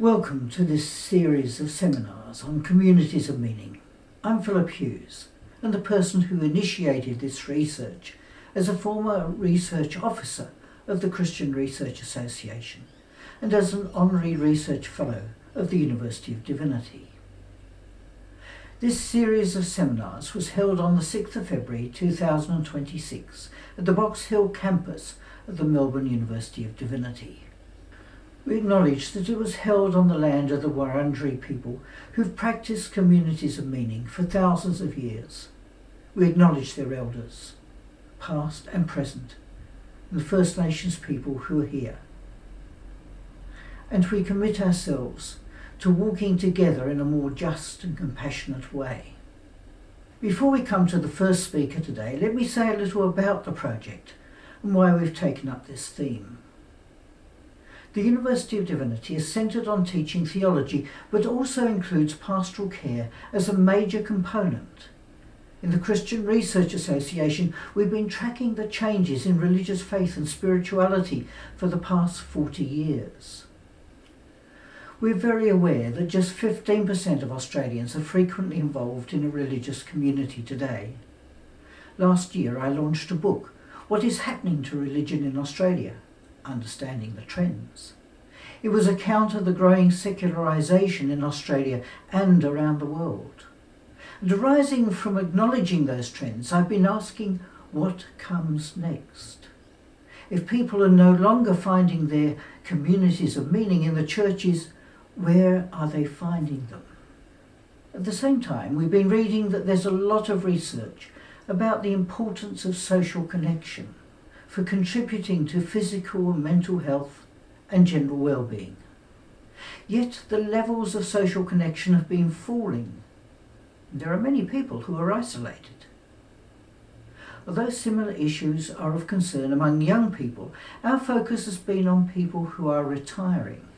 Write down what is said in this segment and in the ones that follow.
Welcome to this series of seminars on communities of meaning. I'm Philip Hughes, and the person who initiated this research as a former research officer of the Christian Research Association and as an honorary research fellow of the University of Divinity. This series of seminars was held on the 6th of February 2026 at the Box Hill campus of the Melbourne University of Divinity. We acknowledge that it was held on the land of the Wurundjeri people who've practiced communities of meaning for thousands of years. We acknowledge their elders, past and present, and the First Nations people who are here. And we commit ourselves to walking together in a more just and compassionate way. Before we come to the first speaker today, let me say a little about the project and why we've taken up this theme. The University of Divinity is centred on teaching theology, but also includes pastoral care as a major component. In the Christian Research Association, we've been tracking the changes in religious faith and spirituality for the past 40 years. We're very aware that just 15% of Australians are frequently involved in a religious community today. Last year I launched a book, What is Happening to Religion in Australia? Understanding the Trends. It was a account of the growing secularisation in Australia and around the world. And arising from acknowledging those trends, I've been asking what comes next. If people are no longer finding their communities of meaning in the churches, where are they finding them? At the same time, we've been reading that there's a lot of research about the importance of social connection for contributing to physical and mental health and general well-being. Yet the levels of social connection have been falling. There are many people who are isolated. Although similar issues are of concern among young people, our focus has been on people who are retiring.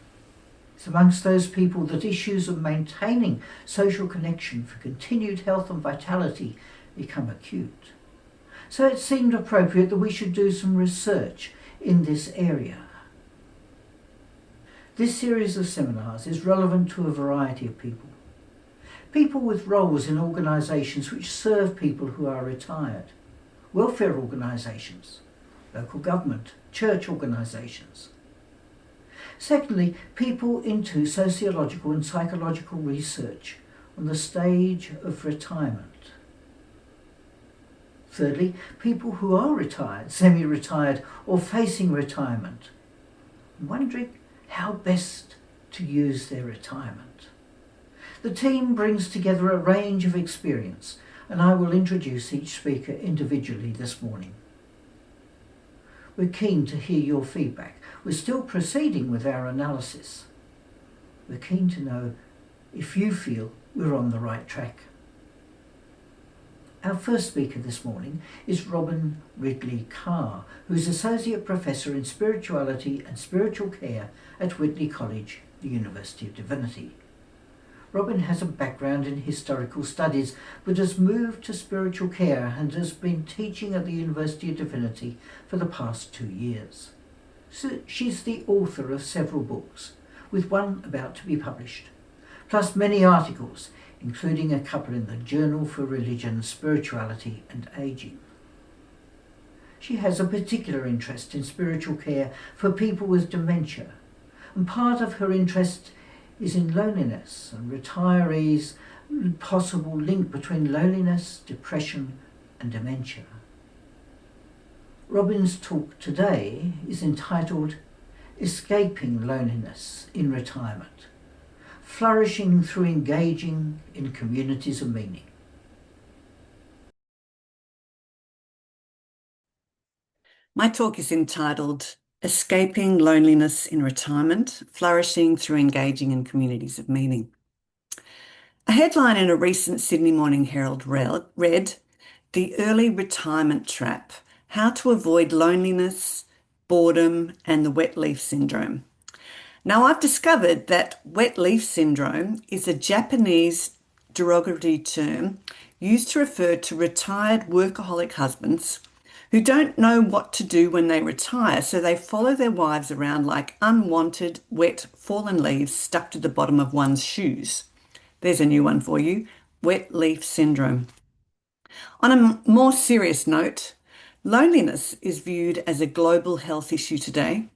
It's amongst those people that issues of maintaining social connection for continued health and vitality become acute. So it seemed appropriate that we should do some research in this area. This series of seminars is relevant to a variety of people. People with roles in organisations which serve people who are retired, welfare organisations, local government, church organisations. Secondly, people into sociological and psychological research on the stage of retirement. Thirdly, people who are retired, semi-retired or facing retirement, wondering how best to use their retirement. The team brings together a range of experience, and I will introduce each speaker individually this morning. We're keen to hear your feedback. We're still proceeding with our analysis. We're keen to know if you feel we're on the right track. Our first speaker this morning is Robin Ridley-Carr, who's Associate Professor in Spirituality and Spiritual Care at Whitley College, the University of Divinity. Robin has a background in historical studies, but has moved to spiritual care and has been teaching at the University of Divinity for the past 2 years. So she's the author of several books, with one about to be published, plus many articles, including a couple in the Journal for Religion, Spirituality and Ageing. She has a particular interest in spiritual care for people with dementia, and part of her interest is in loneliness and retirees' possible link between loneliness, depression and dementia. Robin's talk today is entitled Escaping Loneliness in Retirement, Flourishing Through Engaging in Communities of Meaning. My talk is entitled Escaping Loneliness in Retirement, Flourishing Through Engaging in Communities of Meaning. A headline in a recent Sydney Morning Herald read, The Early Retirement Trap, How to Avoid Loneliness, Boredom and the Wet Leaf Syndrome. Now, I've discovered that wet leaf syndrome is a Japanese derogatory term used to refer to retired workaholic husbands who don't know what to do when they retire, so they follow their wives around like unwanted, wet, fallen leaves stuck to the bottom of one's shoes. There's a new one for you, wet leaf syndrome. On a more serious note, loneliness is viewed as a global health issue today.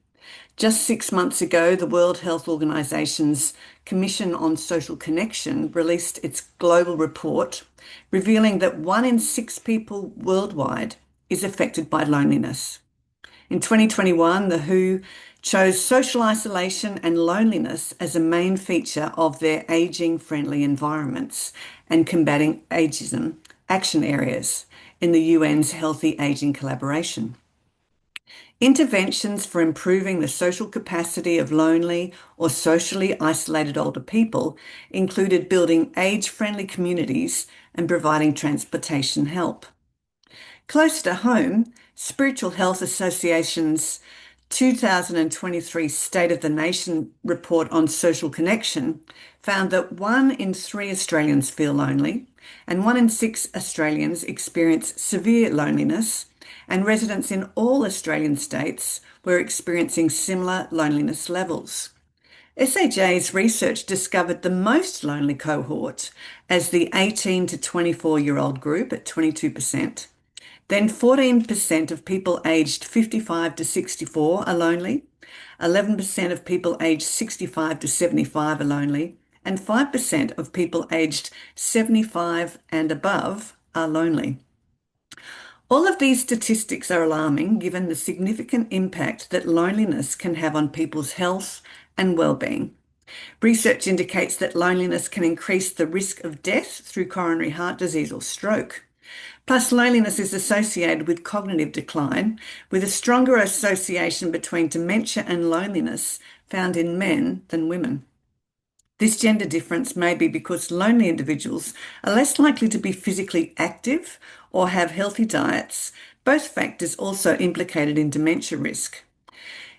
Just 6 months ago, the World Health Organization's Commission on Social Connection released its global report, revealing that 1 in 6 people worldwide is affected by loneliness. In 2021, the WHO chose social isolation and loneliness as a main feature of their aging-friendly environments and combating ageism action areas in the UN's Healthy Aging Collaboration. Interventions for improving the social capacity of lonely or socially isolated older people included building age-friendly communities and providing transportation help. Close to home, Spiritual Health Association's 2023 State of the Nation report on social connection found that 1 in 3 Australians feel lonely and 1 in 6 Australians experience severe loneliness, and residents in all Australian states were experiencing similar loneliness levels. SHA's research discovered the most lonely cohort as the 18 to 24-year-old group at 22%. Then 14% of people aged 55 to 64 are lonely, 11% of people aged 65 to 75 are lonely, and 5% of people aged 75 and above are lonely. All of these statistics are alarming given the significant impact that loneliness can have on people's health and well-being. Research indicates that loneliness can increase the risk of death through coronary heart disease or stroke. Plus, loneliness is associated with cognitive decline, with a stronger association between dementia and loneliness found in men than women. This gender difference may be because lonely individuals are less likely to be physically active or have healthy diets, both factors also implicated in dementia risk.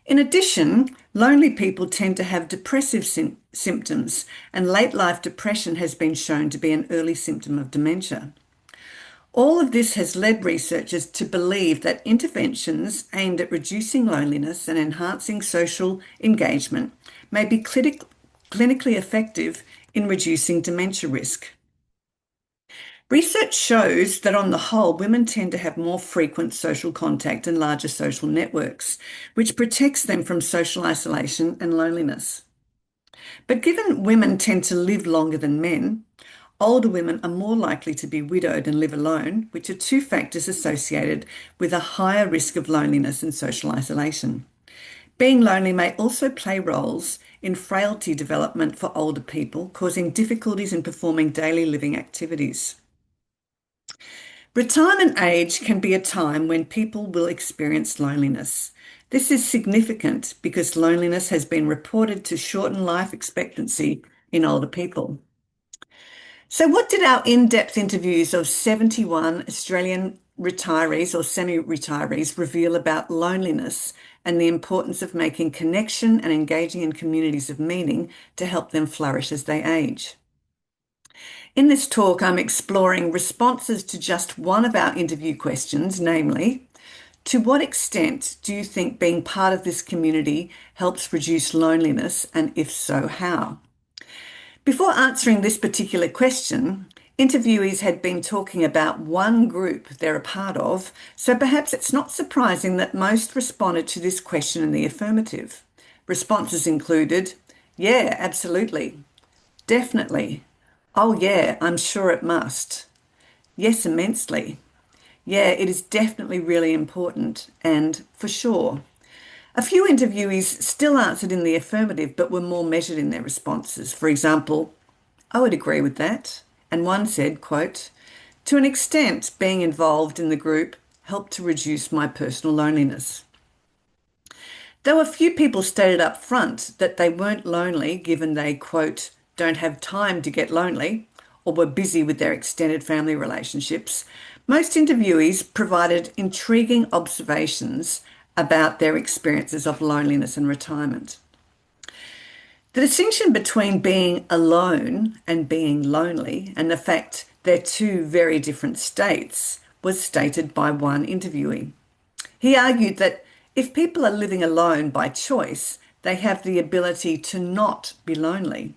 In addition, lonely people tend to have depressive symptoms, and late life depression has been shown to be an early symptom of dementia. All of this has led researchers to believe that interventions aimed at reducing loneliness and enhancing social engagement may be clinically effective in reducing dementia risk. Research shows that on the whole, women tend to have more frequent social contact and larger social networks, which protects them from social isolation and loneliness. But given women tend to live longer than men, older women are more likely to be widowed and live alone, which are 2 factors associated with a higher risk of loneliness and social isolation. Being lonely may also play roles in frailty development for older people, causing difficulties in performing daily living activities. Retirement age can be a time when people will experience loneliness. This is significant because loneliness has been reported to shorten life expectancy in older people. So what did our in-depth interviews of 71 Australian retirees or semi-retirees reveal about loneliness and the importance of making connection and engaging in communities of meaning to help them flourish as they age? In this talk, I'm exploring responses to just one of our interview questions, namely, to what extent do you think being part of this community helps reduce loneliness, and if so, how? Before answering this particular question, interviewees had been talking about one group they're a part of, so perhaps it's not surprising that most responded to this question in the affirmative. Responses included, yeah, absolutely, definitely, oh yeah, I'm sure it must, yes, immensely, yeah, it is definitely really important, and for sure. A few interviewees still answered in the affirmative but were more measured in their responses. For example, I would agree with that. And one said, quote, to an extent, being involved in the group helped to reduce my personal loneliness. Though a few people stated up front that they weren't lonely given they, quote, don't have time to get lonely or were busy with their extended family relationships, most interviewees provided intriguing observations about their experiences of loneliness and retirement. The distinction between being alone and being lonely, and the fact they're 2 very different states, was stated by one interviewee. He argued that if people are living alone by choice, they have the ability to not be lonely.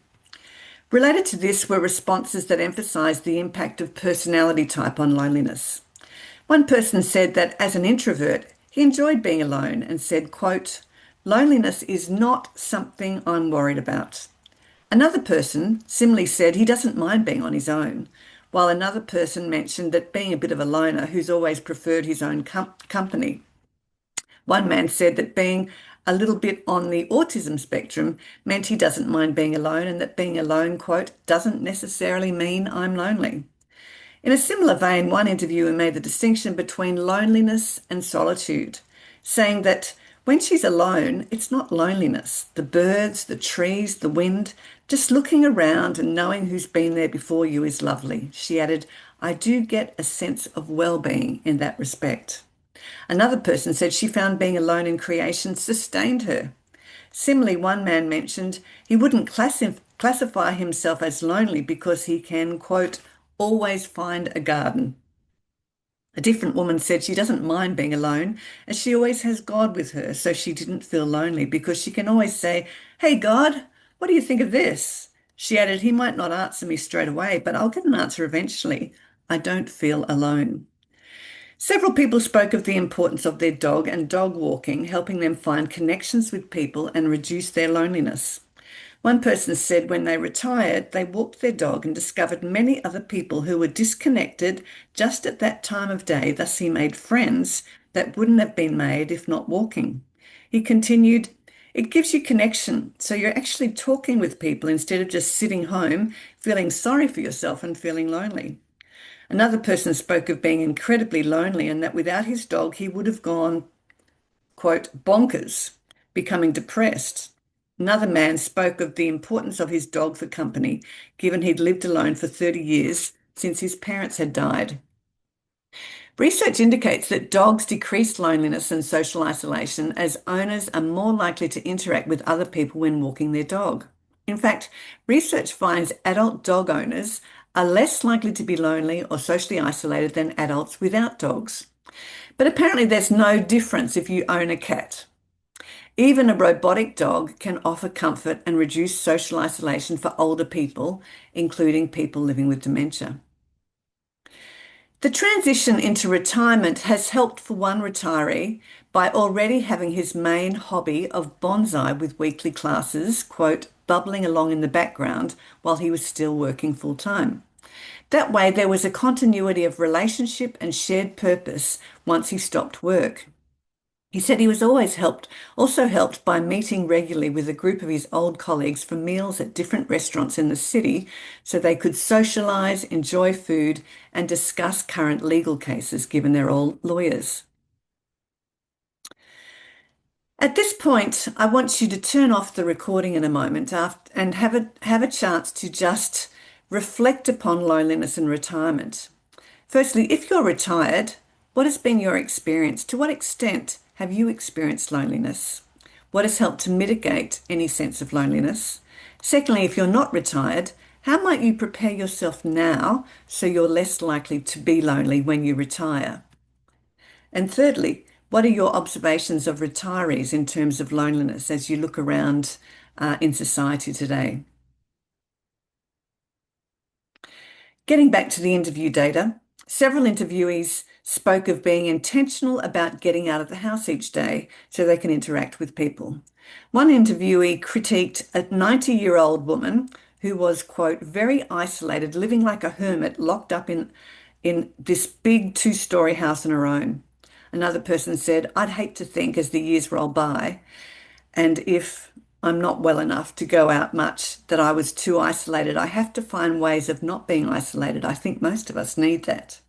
Related to this were responses that emphasised the impact of personality type on loneliness. One person said that as an introvert, he enjoyed being alone and said, quote, "Loneliness is not something I'm worried about." Another person similarly said he doesn't mind being on his own, while another person mentioned that being a bit of a loner who's always preferred his own company. One man said that being a little bit on the autism spectrum meant he doesn't mind being alone and that being alone, quote, "doesn't necessarily mean I'm lonely." In a similar vein, one interviewer made the distinction between loneliness and solitude, saying that when she's alone, it's not loneliness. The birds, the trees, the wind, just looking around and knowing who's been there before you is lovely. She added, "I do get a sense of well-being in that respect." Another person said she found being alone in creation sustained her. Similarly, one man mentioned he wouldn't classify himself as lonely because he can, quote, "always find a garden." A different woman said she doesn't mind being alone as she always has God with her, so she didn't feel lonely because she can always say, "Hey, God, what do you think of this?" She added, "He might not answer me straight away, but I'll get an answer eventually. I don't feel alone." Several people spoke of the importance of their dog and dog walking, helping them find connections with people and reduce their loneliness. One person said when they retired, they walked their dog and discovered many other people who were disconnected just at that time of day. Thus, he made friends that wouldn't have been made if not walking. He continued, "It gives you connection, so you're actually talking with people instead of just sitting home, feeling sorry for yourself and feeling lonely." Another person spoke of being incredibly lonely and that without his dog, he would have gone, quote, "bonkers," becoming depressed. Another man spoke of the importance of his dog for company, given he'd lived alone for 30 years since his parents had died. Research indicates that dogs decrease loneliness and social isolation as owners are more likely to interact with other people when walking their dog. In fact, research finds adult dog owners are less likely to be lonely or socially isolated than adults without dogs. But apparently there's no difference if you own a cat. Even a robotic dog can offer comfort and reduce social isolation for older people, including people living with dementia. The transition into retirement has helped for one retiree by already having his main hobby of bonsai with weekly classes, quote, "bubbling along in the background while he was still working full time." That way, there was a continuity of relationship and shared purpose once he stopped work. He said he was also helped by meeting regularly with a group of his old colleagues for meals at different restaurants in the city so they could socialise, enjoy food, and discuss current legal cases, given they're all lawyers. At this point, I want you to turn off the recording in a moment and have a chance to just reflect upon loneliness and retirement. Firstly, if you're retired, what has been your experience? To what extent have you experienced loneliness? What has helped to mitigate any sense of loneliness? Secondly, if you're not retired, how might you prepare yourself now so you're less likely to be lonely when you retire? And thirdly, what are your observations of retirees in terms of loneliness as you look around in society today? Getting back to the interview data, several interviewees spoke of being intentional about getting out of the house each day so they can interact with people. One interviewee critiqued a 90-year-old woman who was, quote, "very isolated, living like a hermit, locked up in this big 2-story house on her own." Another person said, "I'd hate to think as the years roll by, and if I'm not well enough to go out much, that I was too isolated. I have to find ways of not being isolated. I think most of us need that."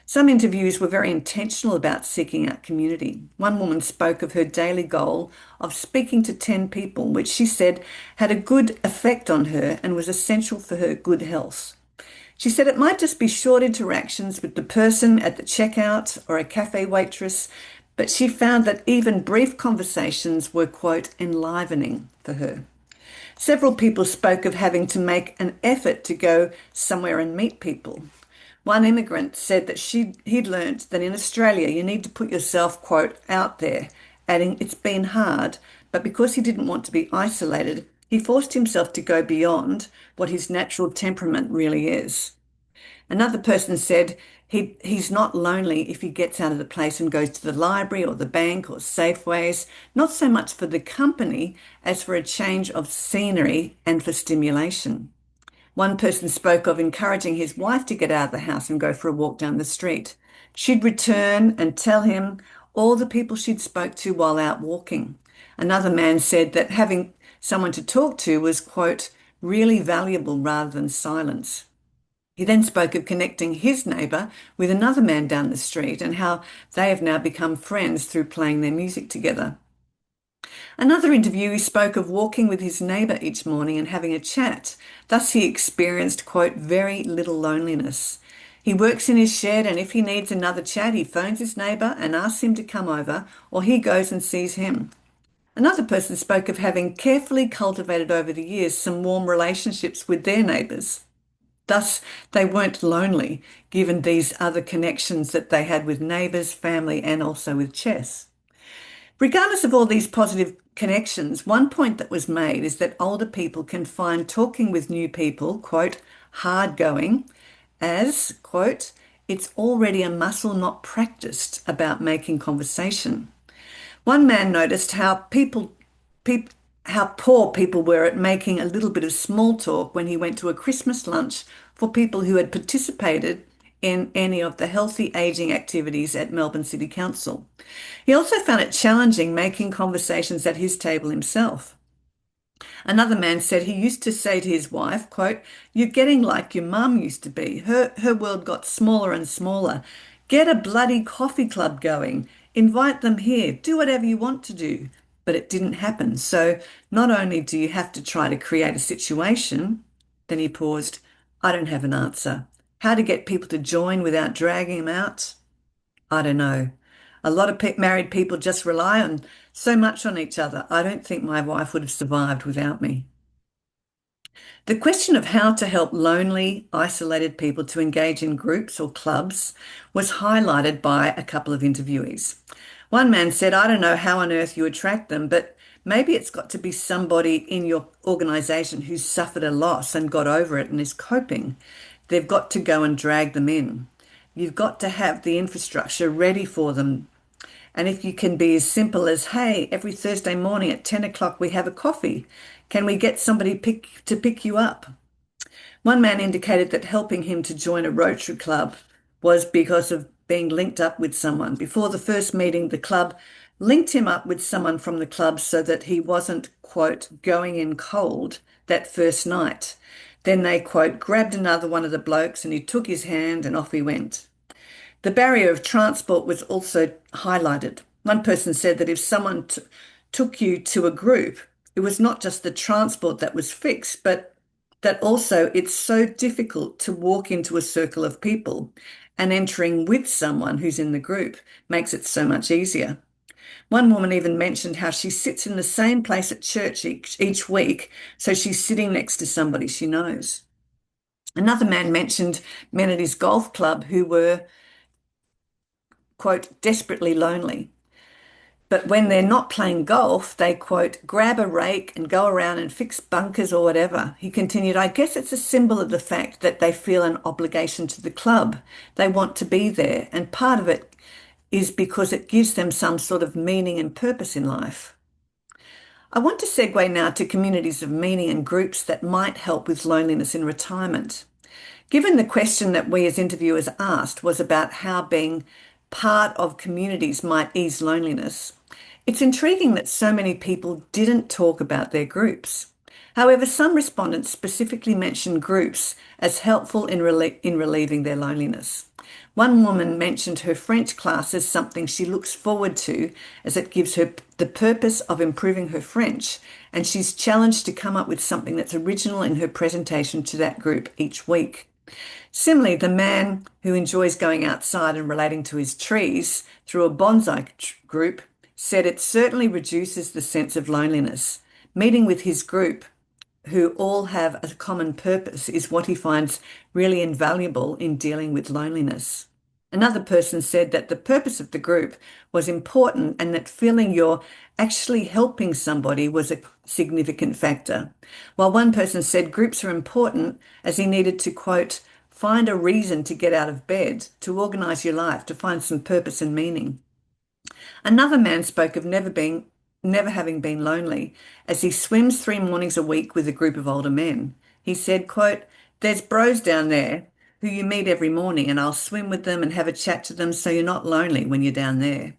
Some interviews were very intentional about seeking out community. One woman spoke of her daily goal of speaking to 10 people, which she said had a good effect on her and was essential for her good health. She said it might just be short interactions with the person at the checkout or a cafe waitress, but she found that even brief conversations were, quote, "enlivening" for her. Several people spoke of having to make an effort to go somewhere and meet people. One immigrant said that he'd learnt that in Australia you need to put yourself, quote, out there, adding, it's been hard, but because he didn't want to be isolated, he forced himself to go beyond what his natural temperament really is. Another person said he's not lonely if he gets out of the place and goes to the library or the bank or Safeways, not so much for the company as for a change of scenery and for stimulation. One person spoke of encouraging his wife to get out of the house and go for a walk down the street. She'd return and tell him all the people she'd spoke to while out walking. Another man said that having someone to talk to was, quote, really valuable rather than silence. He then spoke of connecting his neighbour with another man down the street and how they have now become friends through playing their music together. Another interviewee spoke of walking with his neighbour each morning and having a chat. Thus, he experienced, quote, very little loneliness. He works in his shed, and if he needs another chat, he phones his neighbour and asks him to come over, or he goes and sees him. Another person spoke of having carefully cultivated over the years some warm relationships with their neighbours. Thus, they weren't lonely, given these other connections that they had with neighbours, family, and also with chess. Regardless of all these positive connections, one point that was made is that older people can find talking with new people, quote, hard going, as, quote, it's already a muscle not practiced about making conversation. One man noticed how how poor people were at making a little bit of small talk when he went to a Christmas lunch for people who had participated in any of the healthy aging activities at Melbourne City Council. He also found it challenging making conversations at his table himself. Another man said he used to say to his wife, quote, you're getting like your mum used to be. Her world got smaller and smaller. Get a bloody coffee club going. Invite them here. Do whatever you want to do. But it didn't happen. So not only do you have to try to create a situation, then he paused, I don't have an answer. How to get people to join without dragging them out? I don't know. A lot of married people just rely on so much on each other. I don't think my wife would have survived without me. The question of how to help lonely, isolated people to engage in groups or clubs was highlighted by a couple of interviewees. One man said, I don't know how on earth you attract them, but maybe it's got to be somebody in your organisation who's suffered a loss and got over it and is coping. They've got to go and drag them in. You've got to have the infrastructure ready for them. And if you can be as simple as, hey, every Thursday morning at 10 o'clock we have a coffee. Can we get somebody to pick you up? One man indicated that helping him to join a Rotary Club was because of being linked up with someone. Before the first meeting, the club linked him up with someone from the club so that he wasn't, quote, going in cold that first night. Then they, quote, grabbed another one of the blokes and he took his hand and off he went. The barrier of transport was also highlighted. One person said that if someone took you to a group, it was not just the transport that was fixed, but that also it's so difficult to walk into a circle of people, and entering with someone who's in the group makes it so much easier. One woman even mentioned how she sits in the same place at church each week, so she's sitting next to somebody she knows. Another man mentioned men at his golf club who were, quote, desperately lonely. But when they're not playing golf, they, quote, grab a rake and go around and fix bunkers or whatever. He continued, I guess it's a symbol of the fact that they feel an obligation to the club. They want to be there. And part of it is because it gives them some sort of meaning and purpose in life. I want to segue now to communities of meaning and groups that might help with loneliness in retirement. Given the question that we as interviewers asked was about how being part of communities might ease loneliness, it's intriguing that so many people didn't talk about their groups. However, some respondents specifically mentioned groups as helpful in relieving their loneliness. One woman mentioned her French class as something she looks forward to as it gives her the purpose of improving her French, and she's challenged to come up with something that's original in her presentation to that group each week. Similarly, the man who enjoys going outside and relating to his trees through a bonsai group said it certainly reduces the sense of loneliness. Meeting with his group, who all have a common purpose is what he finds really invaluable in dealing with loneliness. Another person said that the purpose of the group was important and that feeling you're actually helping somebody was a significant factor. While one person said groups are important as he needed to, quote, find a reason to get out of bed, to organise your life, to find some purpose and meaning. Another man spoke of never having been lonely as he swims 3 mornings a week with a group of older men. He said, quote, there's bros down there who you meet every morning and I'll swim with them and have a chat to them so you're not lonely when you're down there.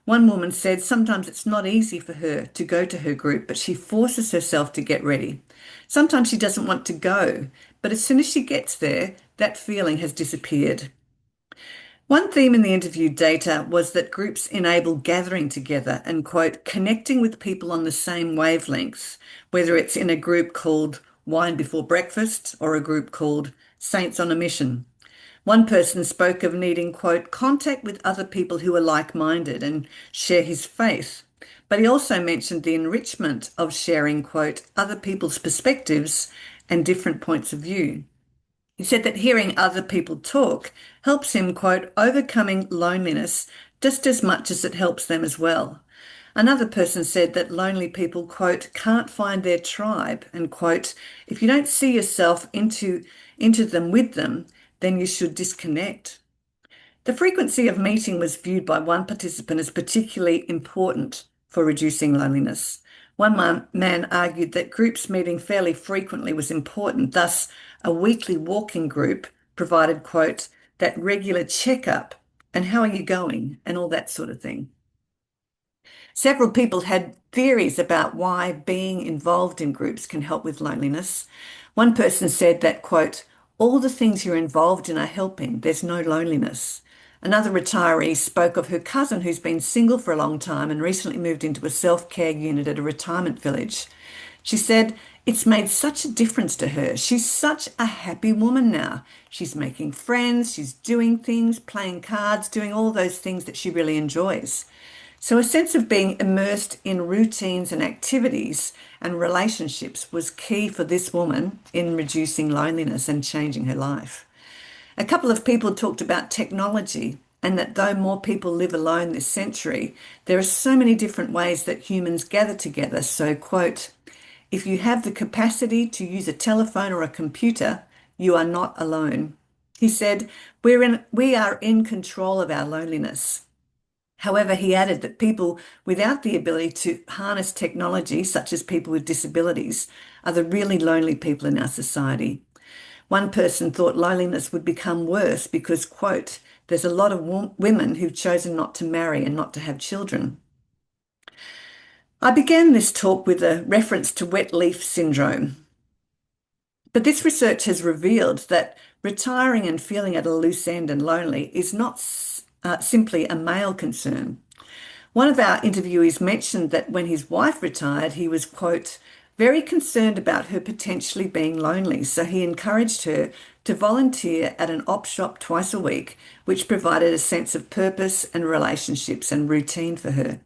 One woman said sometimes it's not easy for her to go to her group, but she forces herself to get ready. Sometimes she doesn't want to go, but as soon as she gets there, that feeling has disappeared. One theme in the interview data was that groups enable gathering together and, quote, connecting with people on the same wavelengths, whether it's in a group called Wine Before Breakfast or a group called Saints on a Mission. One person spoke of needing, quote, contact with other people who are like-minded and share his faith. But he also mentioned the enrichment of sharing, quote, other people's perspectives and different points of view. He said that hearing other people talk helps him, quote, overcoming loneliness just as much as it helps them as well. Another person said that lonely people, quote, can't find their tribe and, quote, if you don't see yourself into them with them, then you should disconnect. The frequency of meeting was viewed by one participant as particularly important for reducing loneliness. One man argued that groups meeting fairly frequently was important. Thus, a weekly walking group provided, quote, that regular checkup and how are you going and all that sort of thing. Several people had theories about why being involved in groups can help with loneliness. One person said that, quote, all the things you're involved in are helping. There's no loneliness. Another retiree spoke of her cousin who's been single for a long time and recently moved into a self-care unit at a retirement village. She said, it's made such a difference to her. She's such a happy woman now. She's making friends, she's doing things, playing cards, doing all those things that she really enjoys. So a sense of being immersed in routines and activities and relationships was key for this woman in reducing loneliness and changing her life. A couple of people talked about technology and that though more people live alone this century, there are so many different ways that humans gather together. So, quote, if you have the capacity to use a telephone or a computer, you are not alone. He said, we are in control of our loneliness. However, he added that people without the ability to harness technology, such as people with disabilities, are the really lonely people in our society. One person thought loneliness would become worse because, quote, there's a lot of women who've chosen not to marry and not to have children. I began this talk with a reference to wet leaf syndrome. But this research has revealed that retiring and feeling at a loose end and lonely is not simply a male concern. One of our interviewees mentioned that when his wife retired, he was, quote, very concerned about her potentially being lonely, so he encouraged her to volunteer at an op shop twice a week, which provided a sense of purpose and relationships and routine for her.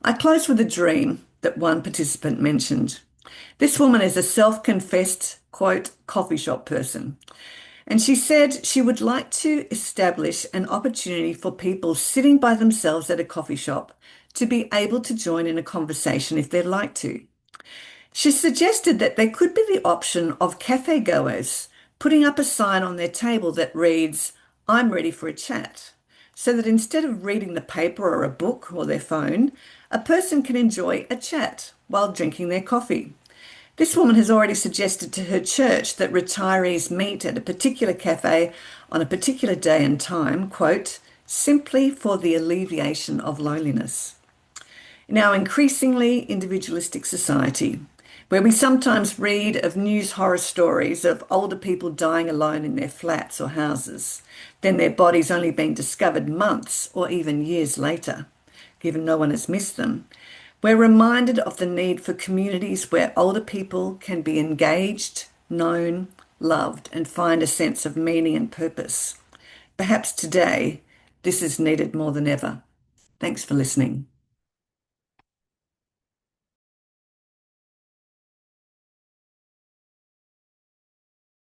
I close with a dream that one participant mentioned. This woman is a self-confessed, quote, coffee shop person. And she said she would like to establish an opportunity for people sitting by themselves at a coffee shop to be able to join in a conversation if they'd like to. She suggested that there could be the option of cafe goers putting up a sign on their table that reads, I'm ready for a chat, so that instead of reading the paper or a book or their phone, a person can enjoy a chat while drinking their coffee. This woman has already suggested to her church that retirees meet at a particular cafe on a particular day and time, quote, simply for the alleviation of loneliness. In our increasingly individualistic society, where we sometimes read of news horror stories of older people dying alone in their flats or houses, then their bodies only being discovered months or even years later, given no one has missed them, we're reminded of the need for communities where older people can be engaged, known, loved, and find a sense of meaning and purpose. Perhaps today, this is needed more than ever. Thanks for listening.